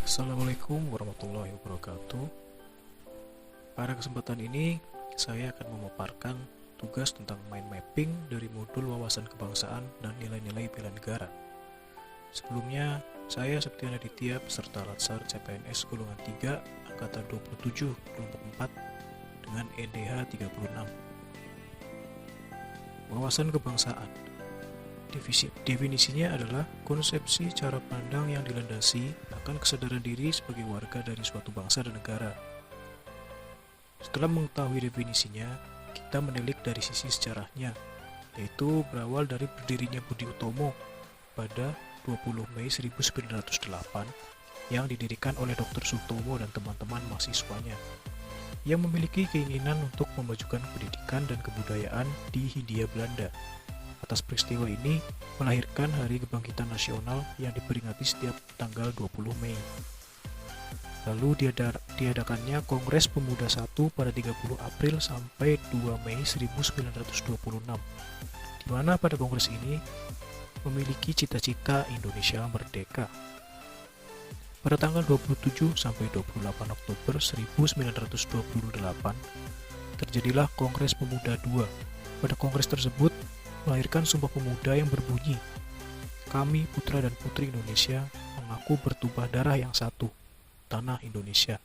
Assalamualaikum warahmatullahi wabarakatuh. Pada kesempatan ini, saya akan memaparkan tugas tentang mind mapping dari modul wawasan kebangsaan dan nilai-nilai bela negara. Sebelumnya, saya Septian Aditya peserta Latsar CPNS golongan 3 angkatan 27 kelompok 4 dengan EDH 36. Wawasan kebangsaan. Definisinya adalah konsepsi cara pandang yang dilandasi akan kesadaran diri sebagai warga dari suatu bangsa dan negara. Setelah mengetahui definisinya, kita menilik dari sisi sejarahnya, yaitu berawal dari berdirinya Budi Utomo pada 20 Mei 1908 yang didirikan oleh Dr. Sutomo dan teman-teman mahasiswanya yang memiliki keinginan untuk memajukan pendidikan dan kebudayaan di Hindia Belanda. Atas peristiwa ini melahirkan Hari Kebangkitan Nasional yang diperingati setiap tanggal 20 Mei. Lalu diadakannya Kongres Pemuda 1 pada 30 April sampai 2 Mei 1926, di mana pada kongres ini memiliki cita-cita Indonesia merdeka. Pada tanggal 27 sampai 28 Oktober 1928, terjadilah Kongres Pemuda 2. Pada kongres tersebut melahirkan Sumpah Pemuda yang berbunyi, "Kami putra dan putri Indonesia mengaku bertumpah darah yang satu, tanah Indonesia.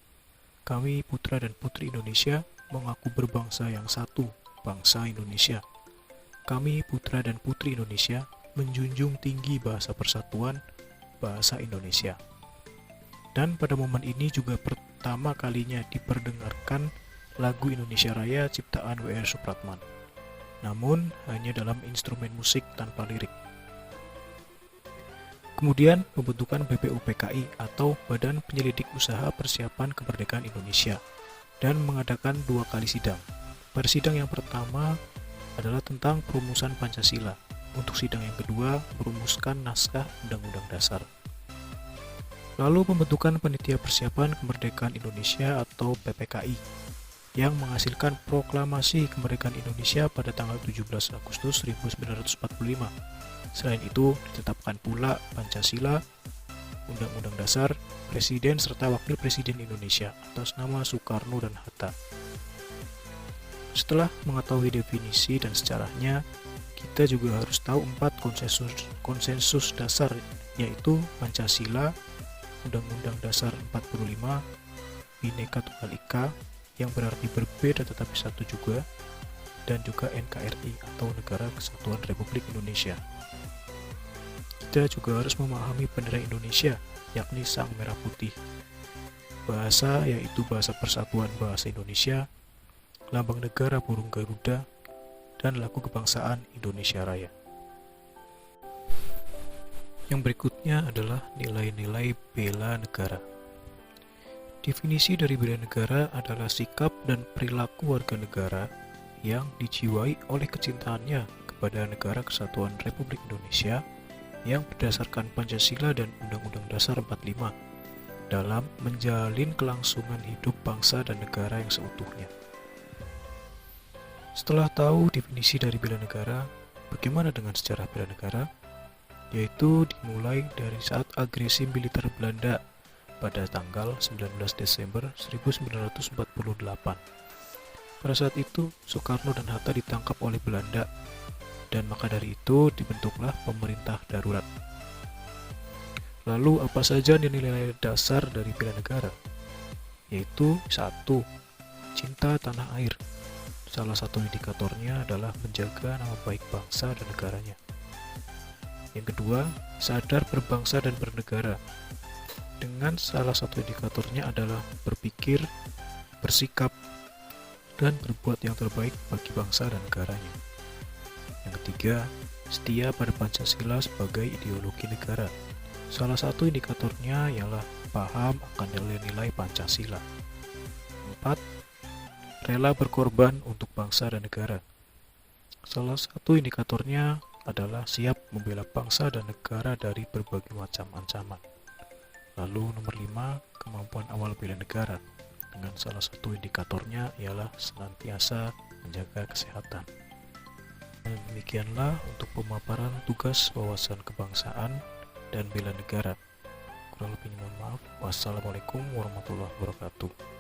Kami putra dan putri Indonesia mengaku berbangsa yang satu, bangsa Indonesia. Kami putra dan putri Indonesia menjunjung tinggi bahasa persatuan, bahasa Indonesia." Dan pada momen ini juga pertama kalinya diperdengarkan lagu Indonesia Raya ciptaan W.R. Supratman, namun hanya dalam instrumen musik tanpa lirik. Kemudian pembentukan BPUPKI atau Badan Penyelidik Usaha Persiapan Kemerdekaan Indonesia dan mengadakan 2 kali sidang. Pada sidang yang pertama adalah tentang perumusan Pancasila. Untuk sidang yang kedua merumuskan naskah Undang-Undang Dasar. Lalu pembentukan Panitia Persiapan Kemerdekaan Indonesia atau PPKI yang menghasilkan Proklamasi Kemerdekaan Indonesia pada tanggal 17 Agustus 1945. Selain itu, ditetapkan pula Pancasila, Undang-Undang Dasar, Presiden serta Wakil Presiden Indonesia atas nama Soekarno dan Hatta. Setelah mengetahui definisi dan sejarahnya, kita juga harus tahu 4 konsensus dasar, yaitu Pancasila, Undang-Undang Dasar 45, Bhinneka Tunggal Ika, yang berarti berbeda tetapi satu juga, dan juga NKRI atau Negara Kesatuan Republik Indonesia. Kita juga harus memahami bendera Indonesia, yakni Sang Merah Putih. Bahasa yaitu Bahasa Persatuan Bahasa Indonesia, lambang negara burung Garuda, dan lagu kebangsaan Indonesia Raya. Yang berikutnya adalah nilai-nilai bela negara. Definisi dari bela negara adalah sikap dan perilaku warga negara yang dijiwai oleh kecintaannya kepada Negara Kesatuan Republik Indonesia yang berdasarkan Pancasila dan Undang-Undang Dasar 45 dalam menjalin kelangsungan hidup bangsa dan negara yang seutuhnya. Setelah tahu definisi dari bela negara, bagaimana dengan sejarah bela negara? Yaitu dimulai dari saat agresi militer Belanda pada tanggal 19 Desember 1948. Pada saat itu, Soekarno dan Hatta ditangkap oleh Belanda, dan maka dari itu dibentuklah pemerintah darurat. Lalu apa saja nilai-nilai dasar dari bela negara? Yaitu 1. Cinta tanah air. Salah satu indikatornya adalah menjaga nama baik bangsa dan negaranya. Yang kedua, sadar berbangsa dan bernegara. Dengan salah satu indikatornya adalah berpikir, bersikap, dan berbuat yang terbaik bagi bangsa dan negaranya. Yang ketiga, setia pada Pancasila sebagai ideologi negara. Salah satu indikatornya ialah paham akan nilai-nilai Pancasila. 4. Rela berkorban untuk bangsa dan negara. Salah satu indikatornya adalah siap membela bangsa dan negara dari berbagai macam ancaman. Lalu nomor 5, kemampuan awal bela negara. Dengan salah satu indikatornya ialah senantiasa menjaga kesehatan. Dan demikianlah untuk pemaparan tugas wawasan kebangsaan dan bela negara. Kurang lebihnya mohon maaf. Wassalamualaikum warahmatullahi wabarakatuh.